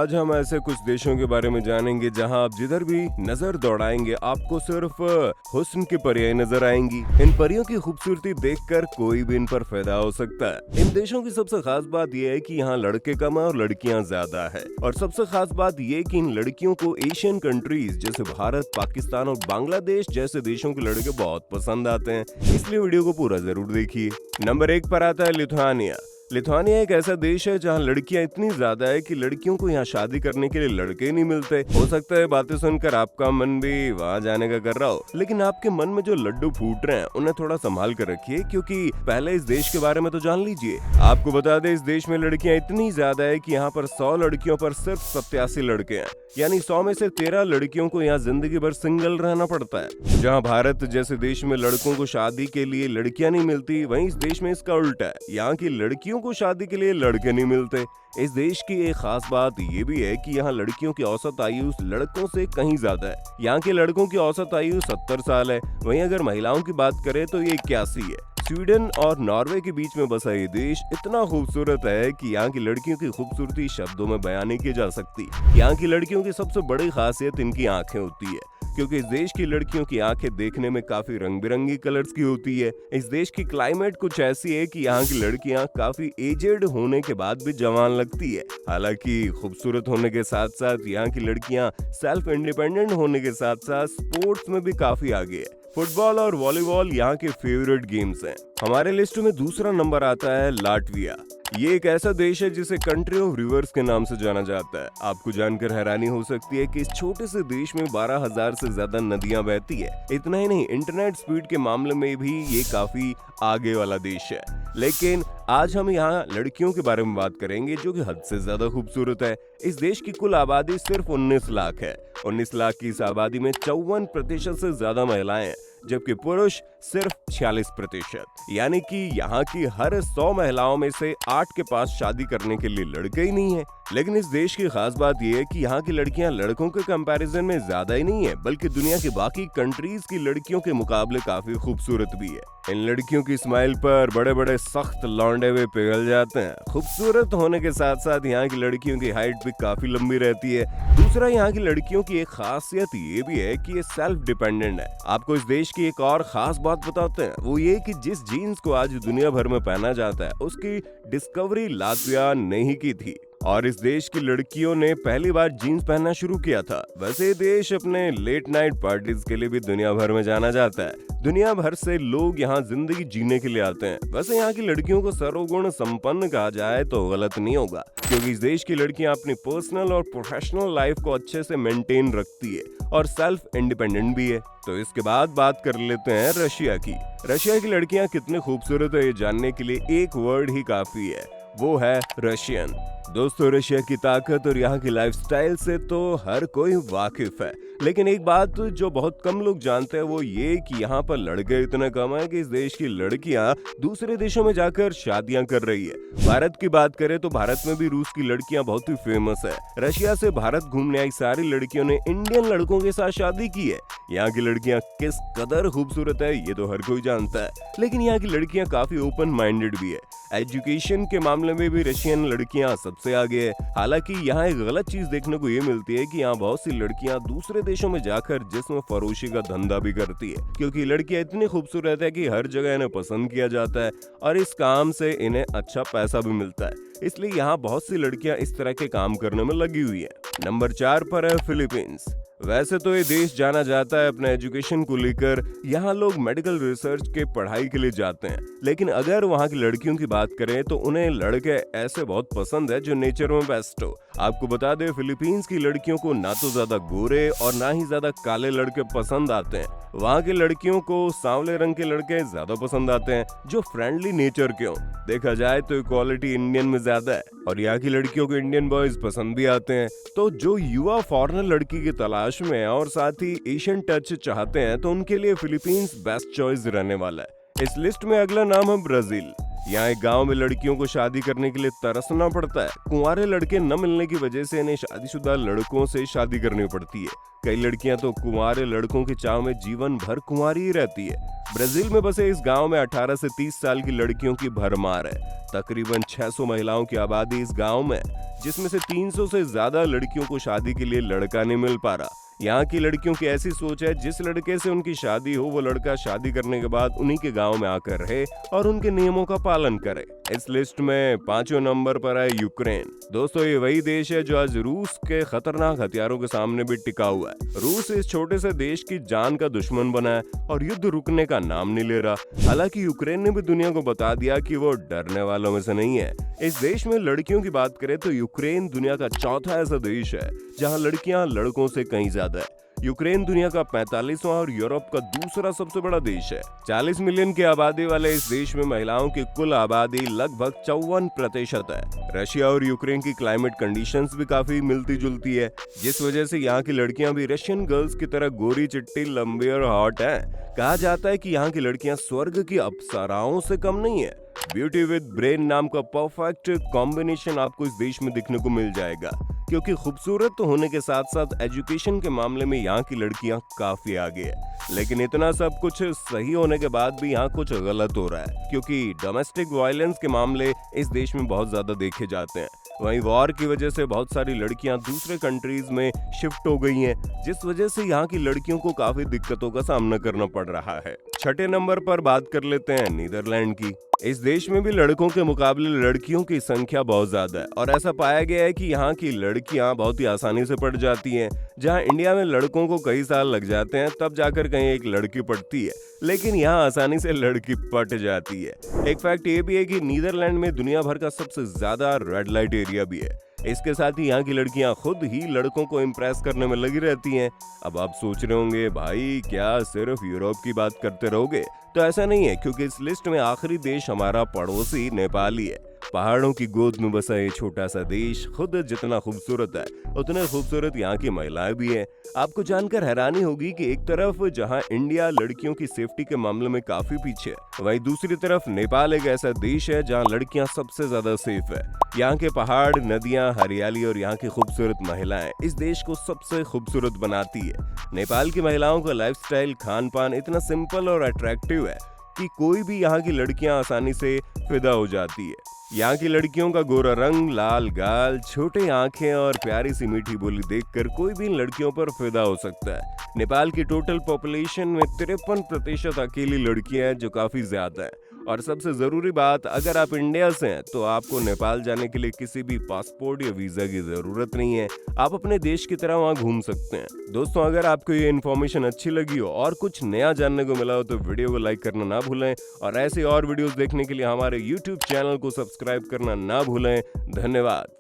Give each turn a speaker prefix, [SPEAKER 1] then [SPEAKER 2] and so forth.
[SPEAKER 1] आज हम ऐसे कुछ देशों के बारे में जानेंगे जहां आप जिधर भी नजर दौड़ाएंगे आपको सिर्फ हुस्न की परियां नजर आएंगी। इन परियों की खूबसूरती देखकर कोई भी इन पर फिदा हो सकता है। इन देशों की सबसे खास बात यह है कि यहाँ लड़के कम है और लड़कियां ज्यादा है। और सबसे खास बात यह कि इन लड़कियों को एशियन कंट्रीज जैसे भारत, पाकिस्तान और बांग्लादेश जैसे देशों के लड़के बहुत पसंद आते हैं, इसलिए वीडियो को पूरा जरूर देखिए। नंबर 1 पर आता है लिथुआनिया। लिथुआनिया एक ऐसा देश है जहां लड़कियां इतनी ज्यादा है कि लड़कियों को यहां शादी करने के लिए लड़के नहीं मिलते। हो सकता है बातें सुनकर आपका मन भी वहां जाने का कर रहा हो, लेकिन आपके मन में जो लड्डू फूट रहे हैं उन्हें थोड़ा संभाल कर रखिए, क्योंकि पहले इस देश के बारे में तो जान लीजिए। आपको बता दें, इस देश में लड़कियां इतनी ज्यादा है कि यहाँ पर 100 लड़कियों पर सिर्फ 87 लड़के हैं, यानी 100 में से 13 लड़कियों को यहाँ जिंदगी भर सिंगल रहना पड़ता है। जहाँ भारत जैसे देश में लड़कों को शादी के लिए लड़कियां नहीं मिलती, वहीं इस देश में इसका उल्टा है, यहाँ की लड़कियों को शादी के लिए लड़के नहीं मिलते। इस देश की एक खास बात ये भी है कि यहाँ लड़कियों की औसत आयु लड़कों से कहीं ज्यादा है। यहाँ के लड़कों की औसत आयु 70 साल है, वहीं अगर महिलाओं की बात करें तो ये 81 है। स्वीडन और नॉर्वे के बीच में बसा ये देश इतना खूबसूरत है कि यहाँ की लड़कियों की खूबसूरती शब्दों में बयान नहीं की जा सकती। यहाँ की लड़कियों की सबसे बड़ी खासियत इनकी आंखें होती है, क्योंकि इस देश की लड़कियों की आंखें देखने में काफी रंग बिरंगी कलर्स की होती है। इस देश की क्लाइमेट कुछ ऐसी है कि यहाँ की लड़कियां काफी एजेड होने के बाद भी जवान लगती है। हालांकि खूबसूरत होने के साथ साथ यहाँ की लड़कियां सेल्फ इंडिपेंडेंट होने के साथ साथ स्पोर्ट्स में भी काफी आगे है। फुटबॉल और वॉलीबॉल यहाँ के फेवरेट गेम्स हैं। हमारे लिस्ट में दूसरा नंबर आता है लाटविया। ये एक ऐसा देश है जिसे कंट्री ऑफ रिवर्स के नाम से जाना जाता है। आपको जानकर हैरानी हो सकती है कि इस छोटे से देश में 12,000 से ज्यादा नदियां बहती है। इतना ही नहीं, इंटरनेट स्पीड के मामले में भी ये काफी आगे वाला देश है। लेकिन आज हम यहाँ लड़कियों के बारे में बात करेंगे, जो कि हद से ज्यादा खूबसूरत है। इस देश की कुल आबादी सिर्फ 19 लाख है। 19 लाख की इस आबादी में 54% से ज्यादा महिलाएं हैं, जबकि पुरुष सिर्फ 46%। यानी कि यहाँ की हर 100 महिलाओं में से 8 के पास शादी करने के लिए लड़के ही नहीं है। लेकिन इस देश की खास बात यह है कि यहाँ की लड़कियां लड़कों के कंपैरिजन में ज्यादा ही नहीं है, बल्कि दुनिया की बाकी कंट्रीज की लड़कियों के मुकाबले काफी खूबसूरत भी है। इन लड़कियों की स्माइल पर बड़े बड़े सख्त लौंडे हुए पिघल जाते हैं। खूबसूरत होने के साथ साथ यहाँ की लड़कियों की हाइट भी काफी लंबी रहती है। दूसरा, यहाँ की लड़कियों की एक खासियत ये भी है कि ये सेल्फ डिपेंडेंट है। आपको इस देश की एक और खास बात बताते हैं, वो ये कि जिस जीन्स को आज दुनिया भर में पहना जाता है उसकी डिस्कवरी लातविया ने ही की थी, और इस देश की लड़कियों ने पहली बार जीन्स पहनना शुरू किया था। वैसे देश अपने लेट नाइट पार्टीज के लिए भी दुनिया भर में जाना जाता है। दुनिया भर से लोग यहाँ जिंदगी जीने के लिए आते हैं। वैसे यहाँ की लड़कियों को सर्वगुण संपन्न कहा जाए तो गलत नहीं होगा, क्योंकि इस देश की लड़कियां अपनी पर्सनल और प्रोफेशनल लाइफ को अच्छे से मेंटेन रखती है और सेल्फ इंडिपेंडेंट भी है। तो इसके बाद बात कर लेते हैं रशिया की। रशिया की लड़कियां कितनी खूबसूरत है ये जानने के लिए एक वर्ड ही काफी है, वो है रशियन। दोस्तों, रशिया की ताकत और यहाँ की लाइफस्टाइल से तो हर कोई वाकिफ है, लेकिन एक बात जो बहुत कम लोग जानते हैं वो ये कि यहाँ पर लड़के इतने कम है कि इस देश की लड़कियाँ दूसरे देशों में जाकर शादियां कर रही है। भारत की बात करें तो भारत में भी रूस की लड़कियां बहुत ही फेमस है। रशिया से भारत घूमने आई सारी लड़कियों ने इंडियन लड़कों के साथ शादी की है। यहाँ की लड़कियां किस कदर खूबसूरत है ये तो हर कोई जानता है, लेकिन यहाँ की लड़कियां काफी ओपन माइंडेड भी है। एजुकेशन के मामले में भी रशियन लड़कियां सबसे आगे है। हालांकि यहाँ एक गलत चीज देखने को ये मिलती है कि यहाँ बहुत सी लड़कियां दूसरे देशों में जाकर जिस्म फरोशी का धंधा भी करती है, क्योंकि लड़कियां इतनी खूबसूरत है कि हर जगह इन्हें पसंद किया जाता है और इस काम से इन्हें अच्छा पैसा भी मिलता है। इसलिए यहाँ बहुत सी लड़कियां इस तरह के काम करने में लगी हुई है। नंबर 4 पर है फिलीपींस। वैसे तो ये देश जाना जाता है अपने एजुकेशन को लेकर। यहाँ लोग मेडिकल रिसर्च के पढ़ाई के लिए जाते हैं, लेकिन अगर वहाँ की लड़कियों की बात करें तो उन्हें लड़के ऐसे बहुत पसंद है जो नेचर में बेस्ट हो। आपको बता दें, फिलीपींस की लड़कियों को ना तो ज्यादा गोरे और ना ही ज्यादा काले लड़के पसंद आते हैं। वहाँ की लड़कियों को सांवले रंग के लड़के ज्यादा पसंद आते हैं जो फ्रेंडली नेचर के हों। देखा जाए तो इक्वालिटी इंडियन में ज्यादा है और यहाँ की लड़कियों को इंडियन बॉयज पसंद भी आते हैं। तो जो युवा फॉरेनर लड़की की तलाश में है और साथ ही एशियन टच चाहते हैं, तो उनके लिए फिलीपींस बेस्ट चॉइस रहने वाला है। इस लिस्ट में अगला नाम है ब्राजील। यहाँ एक गांव में लड़कियों को शादी करने के लिए तरसना पड़ता है। कुंवारे लड़के न मिलने की वजह से इन्हें शादीशुदा लड़कों से शादी करनी पड़ती है। कई लड़कियां तो कुंवारे लड़कों के चाव में जीवन भर कुंवारी ही रहती है। ब्राजील में बसे इस गांव में 18 से 30 साल की लड़कियों की भरमार है। तकरीबन 600 महिलाओं की आबादी इस गांव में, जिसमें से 300 से ज्यादा लड़कियों को शादी के लिए लड़का नहीं मिल पा रहा। यहाँ की लड़कियों की ऐसी सोच है, जिस लड़के से उनकी शादी हो वो लड़का शादी करने के बाद उन्हीं के गांव में आकर रहे और उनके नियमों का पालन करे। इस लिस्ट में 5वें नंबर पर है यूक्रेन। दोस्तों, ये वही देश है जो आज रूस के खतरनाक हथियारों के सामने भी टिका हुआ है। रूस इस छोटे से देश की जान का दुश्मन बना है और युद्ध रुकने का नाम नहीं ले रहा। हालांकि यूक्रेन ने भी दुनिया को बता दिया कि वो डरने वालों में से नहीं है। इस देश में लड़कियों की बात करें तो यूक्रेन दुनिया का चौथा ऐसा देश है जहां लड़कियां लड़कों से कहीं ज्यादा है। यूक्रेन दुनिया का 45वां और यूरोप का दूसरा सबसे बड़ा देश है। 40 मिलियन की आबादी वाले इस देश में महिलाओं की कुल आबादी लगभग 54% है। रशिया और यूक्रेन की क्लाइमेट कंडीशंस भी काफी मिलती जुलती है, जिस वजह से यहाँ की लड़कियां भी रशियन गर्ल्स की तरह गोरी चिट्टी लंबी और हॉट हैं। कहा जाता है कि यहाँ की लड़कियां स्वर्ग की अप्सराओं से कम नहीं है। ब्यूटी विद ब्रेन नाम का परफेक्ट कॉम्बिनेशन आपको इस देश में दिखने को मिल जाएगा, क्योंकि खूबसूरत तो होने के साथ साथ एजुकेशन के मामले में यहाँ की लड़कियां काफी आगे है। लेकिन इतना सब कुछ सही होने के बाद भी यहाँ कुछ गलत हो रहा है, क्योंकि डोमेस्टिक वायलेंस के मामले इस देश में बहुत ज्यादा देखे जाते हैं। वहीं वॉर की वजह से बहुत सारी लड़कियां दूसरे कंट्रीज में शिफ्ट हो गई हैं, जिस वजह से यहाँ की लड़कियों को काफी दिक्कतों का सामना करना पड़ रहा है। 6ठे नंबर पर बात कर लेते हैं नीदरलैंड की। इस देश में भी लड़कों के मुकाबले लड़कियों की संख्या बहुत ज्यादा है और ऐसा पाया गया है कि यहाँ की लड़कियां बहुत ही आसानी से पढ़ जाती हैं। जहाँ इंडिया में लड़कों को कई साल लग जाते हैं तब जाकर कहीं एक लड़की पढ़ती है, लेकिन यहाँ आसानी से लड़की पट जाती है। एक फैक्ट ये भी है कि नीदरलैंड में दुनिया भर का सबसे ज्यादा रेड लाइट एरिया भी है। इसके साथ ही यहाँ की लड़कियां खुद ही लड़कों को इम्प्रेस करने में लगी रहती हैं। अब आप सोच रहे होंगे, भाई क्या सिर्फ यूरोप की बात करते रहोगे? तो ऐसा नहीं है, क्योंकि इस लिस्ट में आखिरी देश हमारा पड़ोसी नेपाल ही है। पहाड़ों की गोद में बसा ये छोटा सा देश खुद जितना खूबसूरत है, उतने खूबसूरत यहाँ की महिलाएं भी हैं। आपको जानकर हैरानी होगी कि एक तरफ जहाँ इंडिया लड़कियों की सेफ्टी के मामले में काफी पीछे है, वहीं दूसरी तरफ नेपाल एक ऐसा देश है जहाँ लड़कियां सबसे ज्यादा सेफ है। यहाँ के पहाड़, नदियाँ, हरियाली और यहाँ की खूबसूरत महिलाएं इस देश को सबसे खूबसूरत बनाती है। नेपाल की महिलाओं का लाइफस्टाइल, खान पान इतना सिंपल और अट्रैक्टिव है कि कोई भी यहाँ की लड़कियां आसानी से फिदा हो जाती है। यहाँ की लड़कियों का गोरा रंग, लाल गाल, छोटे आंखें और प्यारी सी मीठी बोली देखकर कोई भी इन लड़कियों पर फिदा हो सकता है। नेपाल की टोटल पॉपुलेशन में 53% अकेली लड़कियां हैं, जो काफी ज्यादा है। और सबसे जरूरी बात, अगर आप इंडिया से हैं तो आपको नेपाल जाने के लिए किसी भी पासपोर्ट या वीजा की जरूरत नहीं है। आप अपने देश की तरह वहां घूम सकते हैं। दोस्तों, अगर आपको ये इन्फॉर्मेशन अच्छी लगी हो और कुछ नया जानने को मिला हो तो वीडियो को लाइक करना ना भूलें और ऐसे और वीडियोस देखने के लिए हमारे YouTube चैनल को सब्सक्राइब करना ना भूलें। धन्यवाद।